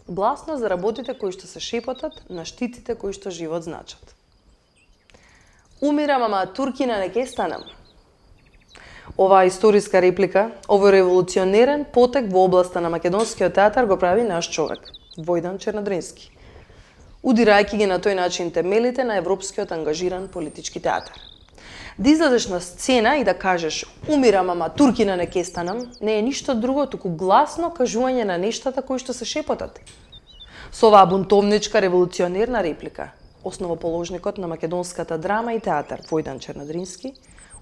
гласно за работите кои што се шепотат на штиците кои што живот значат. Умирам, ама туркина не ке станам. Оваа историска реплика, овој револуционерен потек во областа на македонскиот театар го прави наш човек, Војдан Чернадрински, удирајќи ги на тој начин темелите на европскиот ангажиран политички театар. Да излезеш на сцена и да кажеш умирам, ама туркина не ке станам, не е ништо друго, туку гласно кажување на нештата кои што се шепотат. Со оваа бунтовничка револуционерна реплика, основоположникот на македонската драма и театар Војдан Чернадрински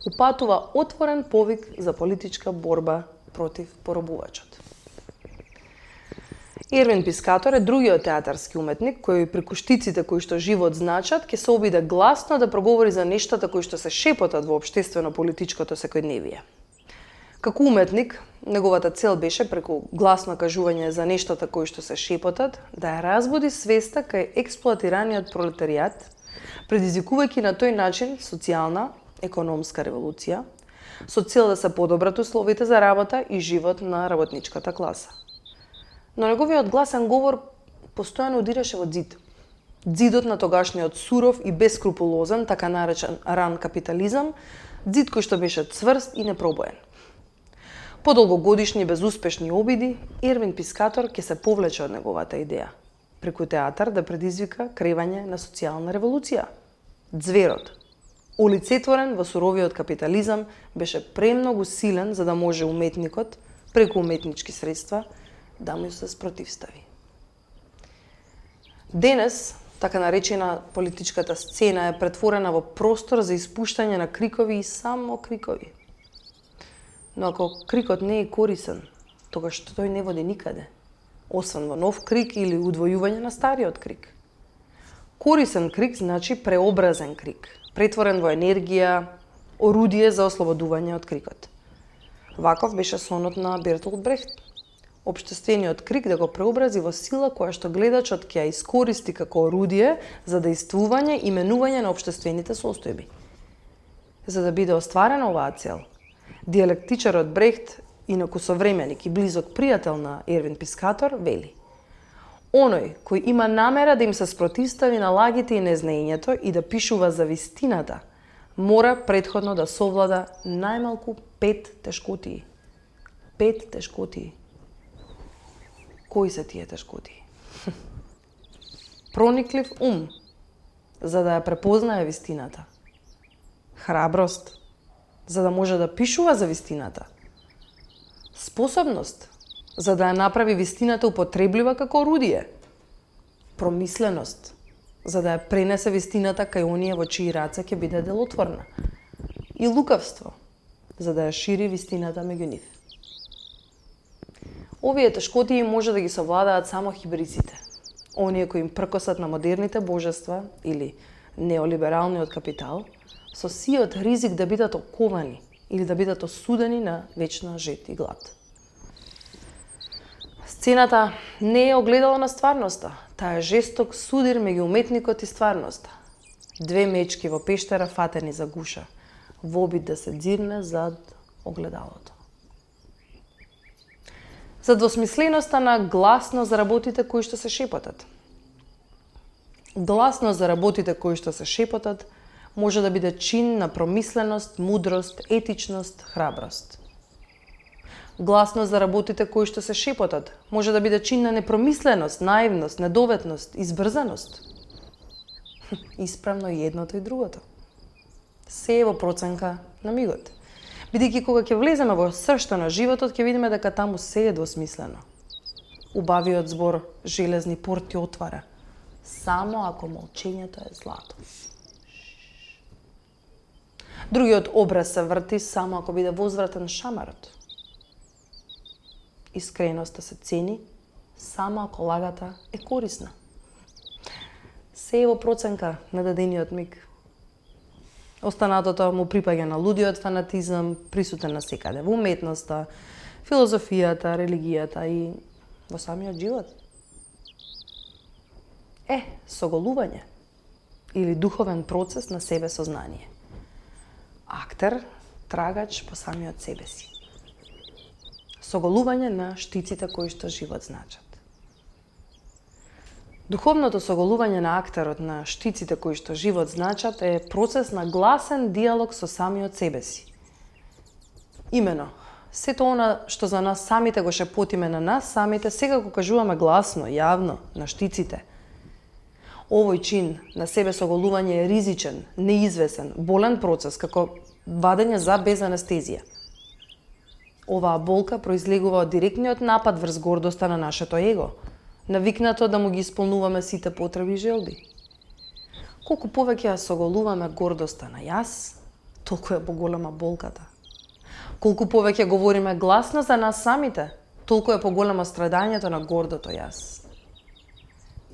упатува отворен повик за политичка борба против поробувачот. Ервин Пискатор е другиот театарски уметник кој преку штиците кои што живот значат ќе се обиде гласно да проговори за нештата кои што се шепотат во општествено-политичкото секојдневие. Како уметник, неговата цел беше преку гласно кажување за нештата кои што се шепотат да ја разбуди свеста кај експлоатираниот пролетаријат, предизвикувајќи на тој начин социјална, економска револуција, со цел да се подобрат условите за работа и живот на работничката класа. Но неговиот гласен говор постојано удираше во ѕид. Ѕидот на тогашниот суров и бескрупулозен, така наречен ран капитализам, ѕид кој што беше цврст и непробоен. По долгогодишни безуспешни обиди, Ервин Пискатор ќе се повлече од неговата идеја, преку театар да предизвика кревање на социјална револуција. Ѕверот, олицетворен во суровиот капитализам, беше премногу силен за да може уметникот, преку уметнички средства, да му се спротивстави. Денес, така наречена политичката сцена е претворена во простор за испуштање на крикови и само крикови. Но ако крикот не е корисен, тогаш тој не води никаде, освен во нов крик или удвојување на стариот крик. Корисен крик значи преобразен крик, претворен во енергија, орудие за ослободување од крикот. Ваков беше сонот на Бертолд Брехт. Општествениот крик да го преобрази во сила која што гледачот ќе ја искористи како орудие за действување и менување на општествените состојби. За да биде остварена оваа цел, диалектичарот Брехт, инаку современик и близок пријател на Ервин Пискатор, вели: оној кој има намера да им се спротивстави на лагите и незнењето и да пишува за вистината, мора претходно да совлада најмалку 5 тешкотии. 5 тешкотии. Кои се тие тешкотии? Прониклив ум, за да ја препознае вистината. Храброст, за да може да пишува за вистината. Способност, за да ја направи вистината употреблива како орудие. Промисленост, за да ја пренесе вистината кај оние во чии раце ќе биде делотворна. И лукавство, за да ја шири вистината меѓу нив. Овие тешкотии може да ги совладаат само хибриците, оние кои им пркосат на модерните божества или неолибералниот капитал, со сиот ризик да бидат оковани или да бидат осудени на вечна жет и глад. Сцената не е огледало на стварноста, таа е жесток судир меѓу уметникот и стварноста. Две мечки во пештера фатени за гуша, во обид да се дзирне зад огледалото. За двосмисленоста на гласно за работите кои што се шепотат. Гласно за работите кои што се шепотат може да биде чин на промисленост, мудрост, етичност, храброст. Гласно за работите кои што се шепотат може да биде чин на непромисленост, наивност, недоветност, избрзаност. Исправно и едното и другото. Се е во проценка на мигот. Бидејќи кога ќе влеземе во сршта на животот, ќе видиме дека таму се е двосмислено. Убавиот збор железни порти отвара, само ако молчењето е злато. Другиот образ се врти само ако биде возвратен шамарот. Искреноста се цени само ако лагата е корисна. Се е во проценка на дадениот миг. Останатото му припаѓа на лудиот фанатизам, присутен на секаде во уметноста, филозофијата, религијата и во самиот живот. Соголување или духовен процес на себе сознание. Актер, трагач по самиот себе си. Соголување на штиците кои што живот значат. Духовното соголување на актерот на штиците кои што живот значат е процес на гласен диалог со самиот себе си. Имено, сето она што за нас самите го шепотиме на нас самите, сега го кажуваме гласно, јавно, на штиците. Овој чин на себе соголување е ризичен, неизвесен, болен процес, како вадење за без анестезија. Оваа болка произлегува од директниот напад врз гордоста на нашето его, навикнато да му ги исполнуваме сите потреби и желби. Колку повеќе ја соголуваме гордоста на јас, толку е поголема болката. Колку повеќе говориме гласно за нас самите, толку е поголемо страдањето на гордото јас.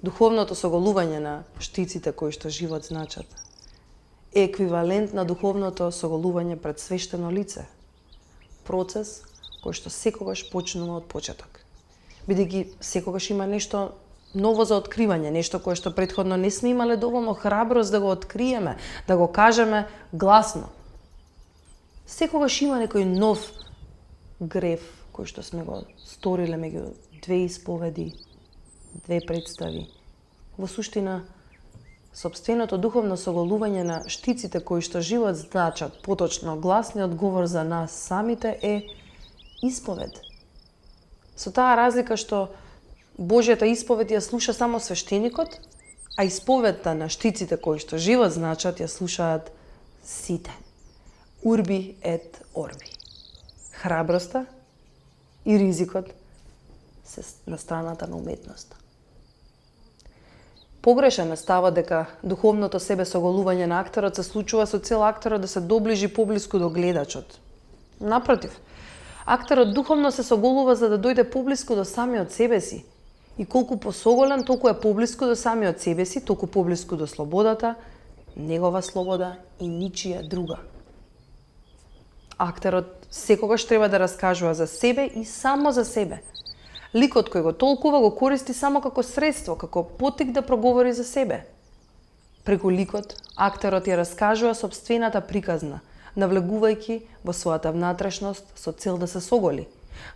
Духовното соголување на штиците кои што живот значат е еквивалент на духовното соголување пред свештено лице. Процес кој што секогаш почнува од почеток. Бидејќи секогаш има нешто ново за откривање, нешто кое што претходно не сме имале доволно храброст да го откриеме, да го кажеме гласно. Секогаш има некој нов грев кој што сме го сториле меѓу две исповеди, две представи. Во суштина, сопственото духовно соголување на штиците кои што живот значат, поточно гласниот говор за нас самите е исповед. Со таа разлика што Божјата исповед ја слуша само свештеникот, а исповедта на штиците кои што живот значат ја слушаат сите. Урби ет орби. Храброста и ризикот се на страната на уметноста. Погрешен е ставот дека духовното себе соголување на актерот се случува со цел актерот да се доближи поблиску до гледачот. Напротив, актерот духовно се соголува за да дојде поблиску до самиот себе си. И колку посоголен, толку е поблиску до самиот себе си, толку поблиску до слободата, негова слобода и ничија друга. Актерот секогаш треба да раскажува за себе и само за себе. Ликот кој го толкува го користи само како средство, како потик да проговори за себе. Преку ликот, актерот ја раскажува сопствената приказна, навлегувајќи во својата внатрешност со цел да се соголи,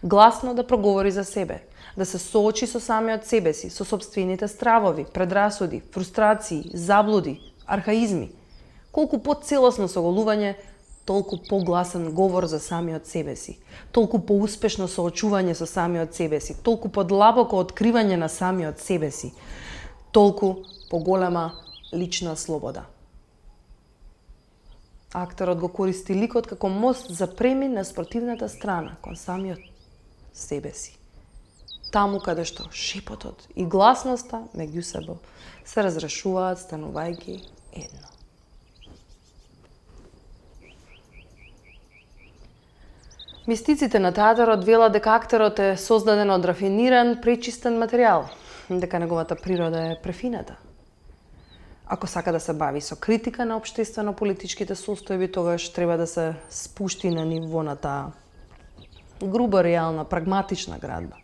гласно да проговори за себе, да се соочи со самиот себе си, со сопствените стравови, предрасуди, фрустрации, заблуди, архаизми. Колку поцелосно соголување, толку погласен говор за самиот себе си, толку поуспешно соочување со самиот себе си, толку подлабоко откривање на самиот себе си, толку поголема лична слобода. Актерот го користи ликот како мост за премин на спротивната страна кон самиот себе си. Таму каде што шепотот и гласноста меѓусебно се разрешуваат станувајќи едно. Мистиците на театарот велат дека актерот е создаден од рафиниран, пречистен материјал, дека неговата природа е префината. Ако сака да се бави со критика на општествено-политичките состојби, тогаш треба да се спушти на ниво на таа грубо реална, прагматична градба,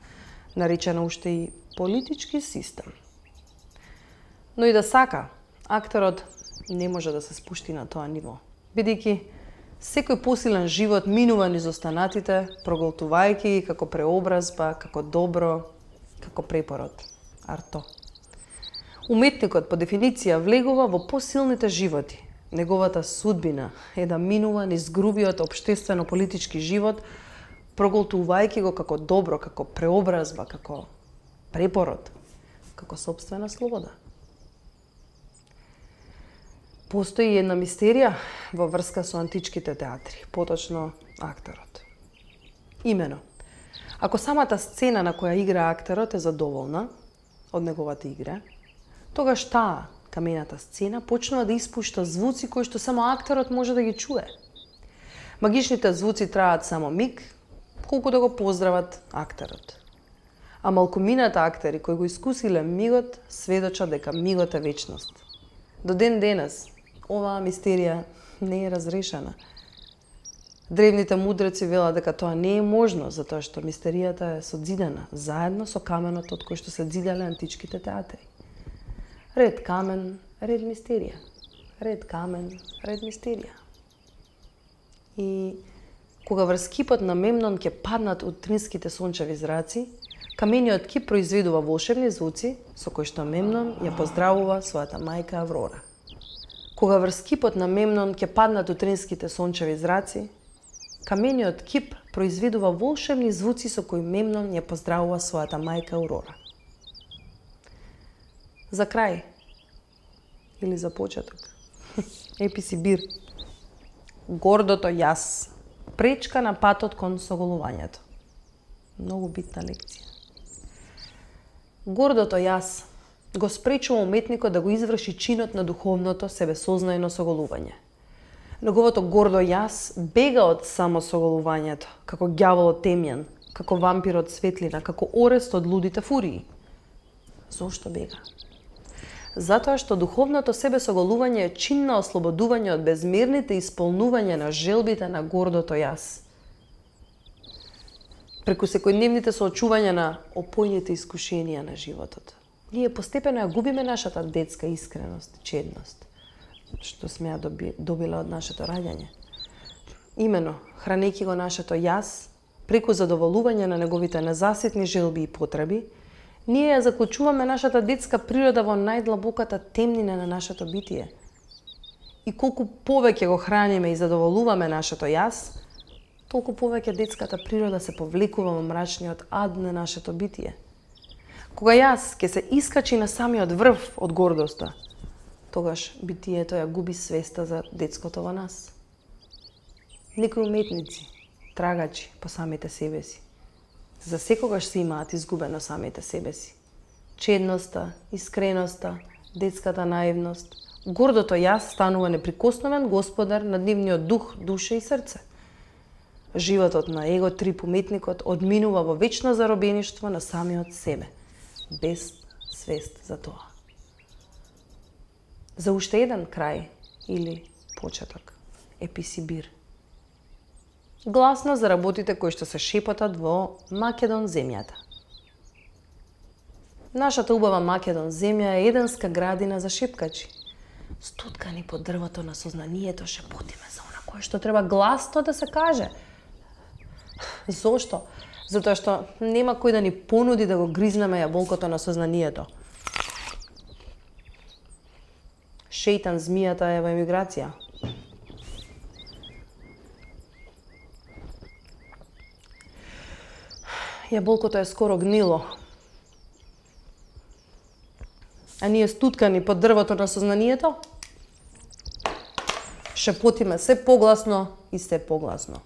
наречена уште и политички систем. Но и да сака, актерот не може да се спушти на тоа ниво, бидејќи секој посилен живот минува низ останатите, проголтувајќи ги како преобразба, како добро, како препород, арто. Уметникот по дефиниција влегува во посилните животи. Неговата судбина е да минува низ грубиот општествено-политички живот, проголтувајќи го како добро, како преобразба, како препород, како сопствена слобода. Постои една мистерија во врска со античките театри, поточно актерот. Имено, ако самата сцена на која игра актерот е задоволна од неговата игра, тогаш таа камената сцена почнува да испушта звуци кои што само актерот може да ги чуе. Магичните звуци траат само миг, колку да го поздрават актерот. А малкумината актери кои го искусиле мигот сведочат дека мигот е вечност. До ден денес оваа мистерија не е разрешена. Древните мудреци велат дека тоа не е можно, затоа што мистеријата е созидана заедно со каменот од кој што се зидале античките театри. Ред камен, ред мистерија. Ред камен, ред мистерија. И кога врз кипот на Мемнон ќе паднат утринските сончеви зраци, Камениот кип произведува волшебни звуци со кои што Мемнон ја поздравува својата мајка Аврора. Кога врз кипот на Мемнон ќе паднат утринските сончеви зраци, камениот кип произведува волшебни звуци со кои Мемнон ја поздравува својата мајка Аврора. За крај или за почеток. Еписи бир. Гордото јас. Пречка на патот кон соголувањето. Многу битна лекција. Гордото јас го спречува уметникот да го изврши чинот на духовното себесознаено соголување. Неговото гордо јас бега од само соголувањето, како ѓаволот темјан, како вампирот светлина, како орест од лудите фурии. Зошто бега? Затоа што духовното себесоголување е чин на ослободување од безмерните исполнувања на желбите на гордото јас. Преку секојдневните соочувања на опојните искушенија на животот. Ние постепено ја губиме нашата детска искреност, чедност, што сме ја добила од нашето раѓање. Имено, хранејќи го нашето јас, преку задоволување на неговите незаситни желби и потреби, ние ја заклучуваме нашата детска природа во најдлабоката темнина на нашето битие. И колку повеќе го храниме и задоволуваме нашето јас, толку повеќе детската природа се повлекува во мрачниот ад на нашето битие. Кога јас ќе се искачи на самиот врв од гордоста, тогаш битието ја губи свеста за детското во нас. Некои уметници, трагачи по самите себе си, за секогаш се имаат изгубено самите себе си. Чедноста, искреноста, детската наивност, гордото јас станува неприкосновен господар над нивниот дух, душа и срце. Животот на его трип уметникот одминува во вечно заробеништво на самиот себе, без свест за тоа. За уште еден крај или почеток, еписи бир. Гласно за работите кои што се шепотат во Македон земјата. Нашата убава Македон земја е еденска градина за шепкачи. Стуткани под дрвото на сознанието шепотиме за она кое што треба гласно да се каже. Зошто? Затоа што нема кој да ни понуди да го гризнеме јаболкото на сознанието. Шејтан змијата е во емиграција. Јаболкото е скоро гнило. А ние стуткани под дрвото на сознанието шепотиме се погласно и се погласно.